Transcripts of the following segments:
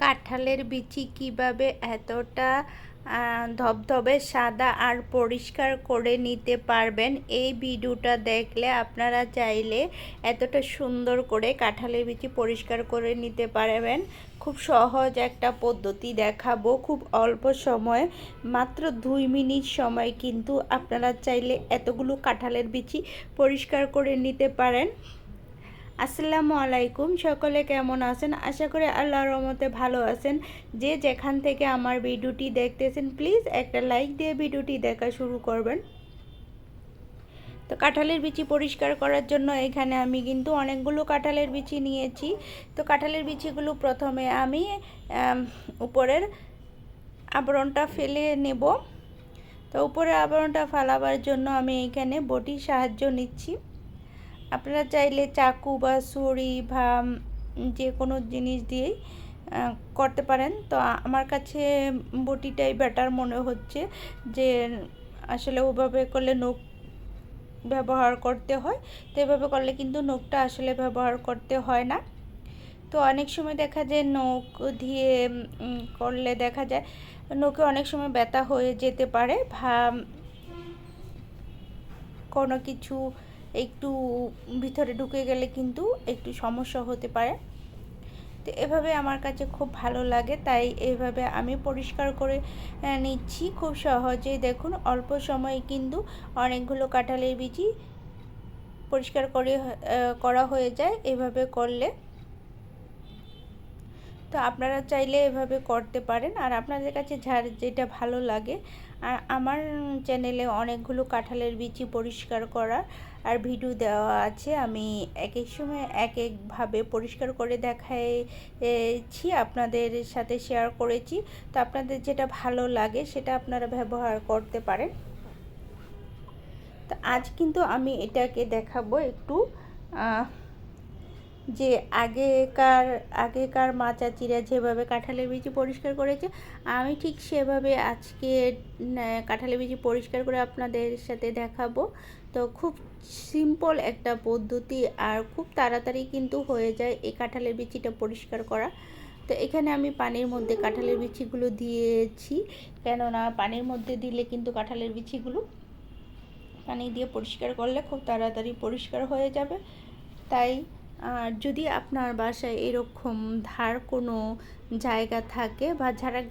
কাঁঠালের বিচি কিভাবে এতটা ধবধবে সাদা আর পরিষ্কার করে নিতে পারবেন, এই ভিডিওটা দেখলে আপনারা চাইলে এতটা সুন্দর করে কাঁঠালের বিচি পরিষ্কার করে নিতে পারবেন। খুব সহজ একটা পদ্ধতি দেখাবো, খুব অল্প সময়, মাত্র 2 মিনিট সময় কিন্তু আপনারা চাইলে এতগুলো কাঁঠালের বিচি পরিষ্কার করে নিতে পারেন। আসসালামু আলাইকুম, সকলে কেমন আছেন? আশা করি আল্লাহর রহমতে ভালো আছেন। যে যেখান থেকে আমার ভিডিওটি দেখতেছেন প্লিজ একটা লাইক দিয়ে ভিডিওটি দেখা শুরু করবেন। তো কাঁঠালের বিচি পরিষ্কার করার জন্য এখানে আমি কিন্তু অনেকগুলো কাঁঠালের বিচি নিয়েছি। তো কাঁঠালের বিচিগুলো প্রথমে আমি উপরের আবরণটা ফেলে নেব। তো উপরের আবরণটা ফেলাবার জন্য আমি এখানে বটির সাহায্য নিচ্ছি। আপনারা চাইলে চাকু বা ছুরি বা যে কোনো জিনিস দিয়েই করতে পারেন। তো আমার কাছে বটিটাই বেটার মনে হচ্ছে, যে আসলে ওভাবে করলে নখ ব্যবহার করতে হয়, তো এভাবে করলে কিন্তু নখটা আসলে ব্যবহার করতে হয় না। তো অনেক সময় দেখা যায় নখ দিয়ে করলে দেখা যায় নখে অনেক সময় ব্যথা হয়ে যেতে পারে, বা কোনো কিছু একটু ভিতরে ঢুকে গেলে কিন্তু একটু সমস্যা হতে পারে। তো এভাবে আমার কাছে খুব ভালো লাগে, তাই এইভাবে আমি পরিষ্কার করে নিচ্ছি খুব সহজেই। দেখুন অল্প সময়ে কিন্তু অনেকগুলো কাঁঠালের বিচি পরিষ্কার করে করা হয়ে যায় এভাবে করলে। তো আপনারা চাইলে এভাবে করতে পারেন, আর আপনাদের কাছে যার যেটা ভালো লাগে। আর আমার চ্যানেলে অনেকগুলো কাঁঠালের বিচি পরিষ্কার করা আর ভিডিও দেওয়া আছে, আমি এক এক সময় এক একভাবে পরিষ্কার করে দেখাইছি, আপনাদের সাথে শেয়ার করেছি। তো আপনাদের যেটা ভালো লাগে সেটা আপনারা ব্যবহার করতে পারেন। তো আজ কিন্তু আমি এটাকে দেখাবো একটু যে আগেকার মা চাচিরা যেভাবে কাঁঠালের বিচি পরিষ্কার করেছে, আমি ঠিক সেভাবে আজকে কাঁঠালের বিচি পরিষ্কার করে আপনাদের সাথে দেখাবো। তো খুব সিম্পল একটা পদ্ধতি, আর খুব তাড়াতাড়ি কিন্তু হয়ে যায় এই কাঁঠালের বিচিটা পরিষ্কার করা। তো এখানে আমি পানির মধ্যে কাঁঠালের বিচিগুলো দিয়েছি, কেননা পানির মধ্যে দিলে কিন্তু কাঁঠালের বিচিগুলো পানি দিয়ে পরিষ্কার করলে খুব তাড়াতাড়ি পরিষ্কার হয়ে যাবে। তাই আর যদি আপনার বাসায় এরকম ধার কোনো জায়গা থাকে, বা যারা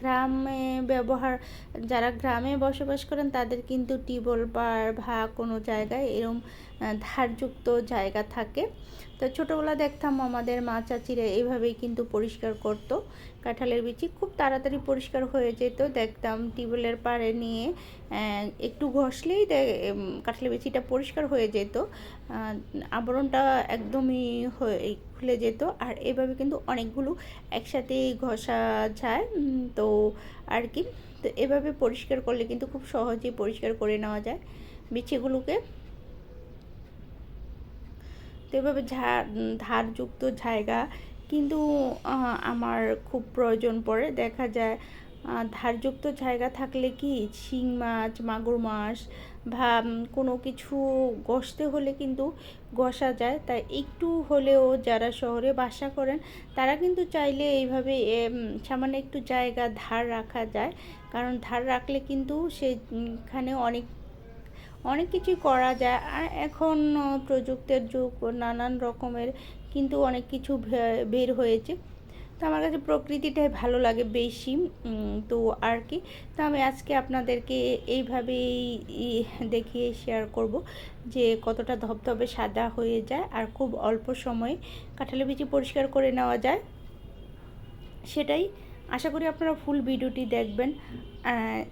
গ্রামে বসবাস করেন তাদের কিন্তু টিউবওয়েল বা কোনো জায়গায় এরকম ধারযুক্ত জায়গা থাকে। তো ছোটোবেলা দেখতাম আমাদের মা চাচিরা এইভাবেই কিন্তু পরিষ্কার করতো কাঁঠালের বিচি, খুব তাড়াতাড়ি পরিষ্কার হয়ে যেত। দেখতাম টিউবওয়েলের পাড়ে নিয়ে একটু ঘষলেই কাঁঠালের বিচিটা পরিষ্কার হয়ে যেত, আবরণটা একদমই খুলে যেত। আর এভাবে কিন্তু অনেকগুলো একসাথেই ঘষা যায়। তো আর কি, তো এভাবে পরিষ্কার করলে কিন্তু খুব সহজেই পরিষ্কার করে নেওয়া যায় বিচিগুলোকে। তো এভাবে ধারযুক্ত জায়গা কিন্তু আমার খুব প্রয়োজন পড়ে। দেখা যায় ধারযুক্ত জায়গা থাকলে কি শিং মাছ, মাগুর মাছ বা কোনো কিছু ঘষতে হলে কিন্তু ঘষা যায়। তাই একটু হলেও যারা শহরে বাসা করেন তারা কিন্তু চাইলে এইভাবে সামান্য একটু জায়গা ধার রাখা যায়, কারণ ধার রাখলে কিন্তু সেখানে অনেক কিছুই করা যায়। আর এখন প্রযুক্তির যুগ, নানান রকমের কিন্তু অনেক কিছু বের হয়েছে। তো আমার কাছে প্রকৃতিটাই ভালো লাগে বেশি। তো আর কি, তো আমি আজকে আপনাদেরকে এইভাবেই দেখিয়ে শেয়ার করব যে কতটা ধবধবে সাদা হয়ে যায় আর খুব অল্প সময়ে কাঁঠালের বিচি পরিষ্কার করে নেওয়া যায়। সেটাই আশা করি আপনারা ফুল ভিডিওটি দেখবেন।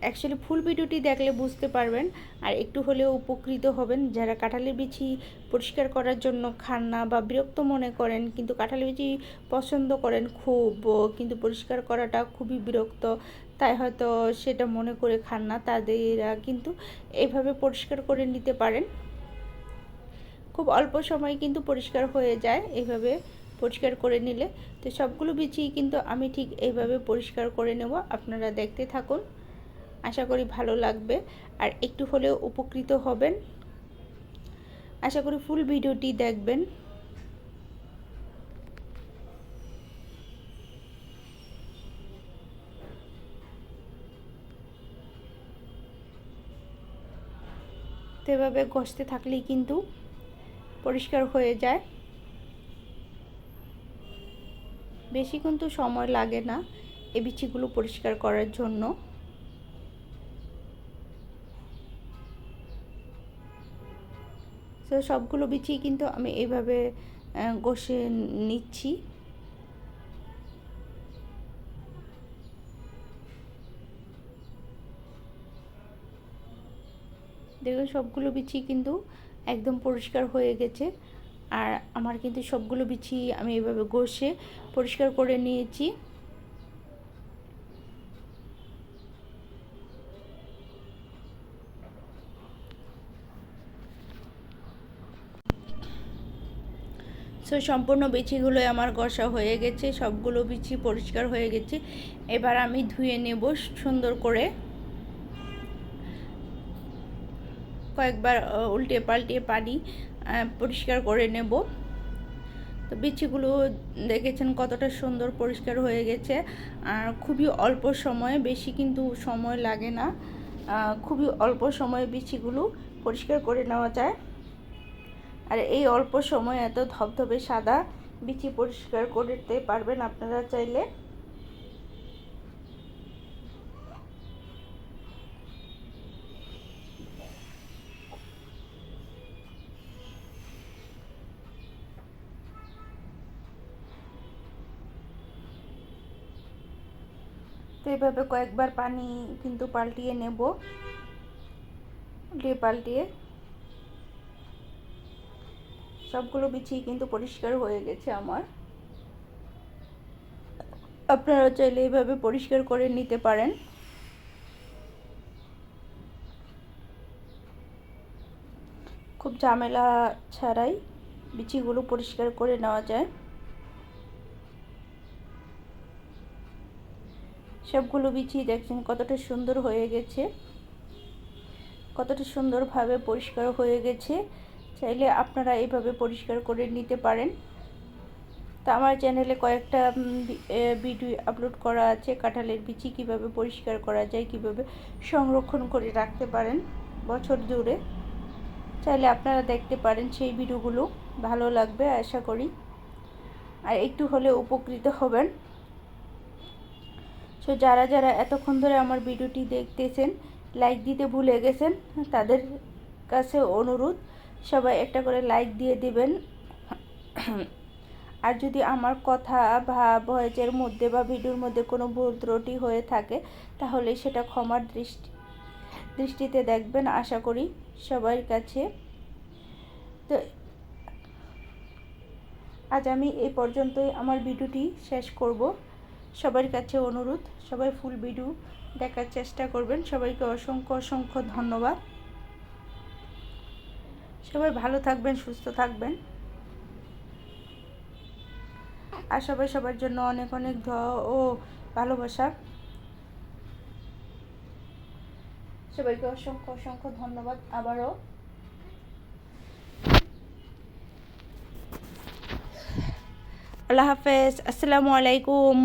অ্যাকচুয়ালি ফুল ভিডিওটি দেখলে বুঝতে পারবেন আর একটু হলেও উপকৃত হবেন। যারা কাঁঠালের বিচি পরিষ্কার করার জন্য খান না বা বিরক্ত মনে করেন, কিন্তু কাঁঠালের বিচি পছন্দ করেন খুব, কিন্তু পরিষ্কার করাটা খুবই বিরক্ত, তাই হয়তো সেটা মনে করে খান না, তাদেরা কিন্তু এইভাবে পরিষ্কার করে নিতে পারেন। খুব অল্প সময়ে কিন্তু পরিষ্কার হয়ে যায় এইভাবে পরিষ্কার করে নিলে। তো সবগুলো বিচি কিন্তু আমি ঠিক এইভাবে পরিষ্কার করে নেব, আপনারা দেখতে থাকুন, আশা করি ভালো লাগবে আর একটু হলেও উপকৃত হবেন। আশা করি ফুল ভিডিওটি দেখবেন। তো এভাবে ঘষতে থাকলেই কিন্তু পরিষ্কার হয়ে যায়। বেশি কিন্তু সময় লাগে না এই বিচিগুলো পরিষ্কার করার জন্য। তো সবগুলো বিচি কিন্তু আমি এইভাবে ঘষে নিচ্ছি। দেখুন সবগুলো বিচি কিন্তু একদম পরিষ্কার হয়ে গেছে। আর আমার কিন্তু সবগুলো বিচি আমি এইভাবে ঘষে পরিষ্কার করে নিয়েছি। সো সম্পূর্ণ বিচিগুলো আমার ঘষা হয়ে গেছে, সবগুলো বিচি পরিষ্কার হয়ে গেছে। এবার আমি ধুয়ে নেব সুন্দর করে, কয়েকবার উল্টে পাল্টে পানি পরিষ্কার করে নেব। তো বিচিগুলো দেখেছেন কতটা সুন্দর পরিষ্কার হয়ে গেছে। আর খুবই অল্প সময়ে, বেশি কিন্তু সময় লাগে না, খুবই অল্প সময়ে বিচিগুলো পরিষ্কার করে নেওয়া যায়। আর এই অল্প সময়ে এত ধবধবে সাদা বিচি পরিষ্কার করতে পারবেন আপনারা চাইলে। তো এইভাবে কয়েকবার পানি কিন্তু পাল্টিয়ে নেব, উল্টিয়ে পাল্টিয়ে। সবগুলো বিচি কিন্তু পরিষ্কার হয়ে গেছে আমার। আপনারা চাইলে এইভাবে পরিষ্কার করে নিতে পারেন। খুব ঝামেলা ছাড়াই বিচিগুলো পরিষ্কার করে নেওয়া যায়। সবগুলো বিচি দেখছেন কতটা সুন্দর হয়ে গেছে, কতটা সুন্দরভাবে পরিষ্কার হয়ে গেছে। চাইলে আপনারা এইভাবে পরিষ্কার করে নিতে পারেন। তো আমার চ্যানেলে কয়েকটা ভিডিও আপলোড করা আছে, কাঁঠালের বিচি কীভাবে পরিষ্কার করা যায়, কীভাবে সংরক্ষণ করে রাখতে পারেন বছর জুড়ে। চাইলে আপনারা দেখতে পারেন সেই ভিডিওগুলো, ভালো লাগবে আশা করি, আর একটু হলে উপকৃত হবেন। সো যারা যারা এতক্ষণ ধরে আমার ভিডিওটি দেখতেছেন, লাইক দিতে ভুলে গেছেন, তাদের কাছে অনুরোধ সবাই একটা করে লাইক দিয়ে দিবেন। আর যদি আমার কথা বা ভয়েসের মধ্যে বা ভিডিওর মধ্যে কোনো ভুল ত্রুটি হয়ে থাকে তাহলে সেটা ক্ষমার দৃষ্টিতে দেখবেন আশা করি সবার কাছে। তো আজ আমি এই পর্যন্তই আমার ভিডিওটি শেষ করব। সবার কাছে অনুরোধ, সবাই ফুল ভিডিও দেখার চেষ্টা করবেন। সবাইকে অসংখ্য অসংখ্য ধন্যবাদ। সবাই ভালো থাকবেন, সুস্থ থাকবেন। আর সবাই সবার জন্য অনেক অনেক দোয়া ও ভালোবাসা। সবাইকে অসংখ্য অসংখ্য ধন্যবাদ আবারও। আল্লাহ হাফেজ, আসসালামু আলাইকুম।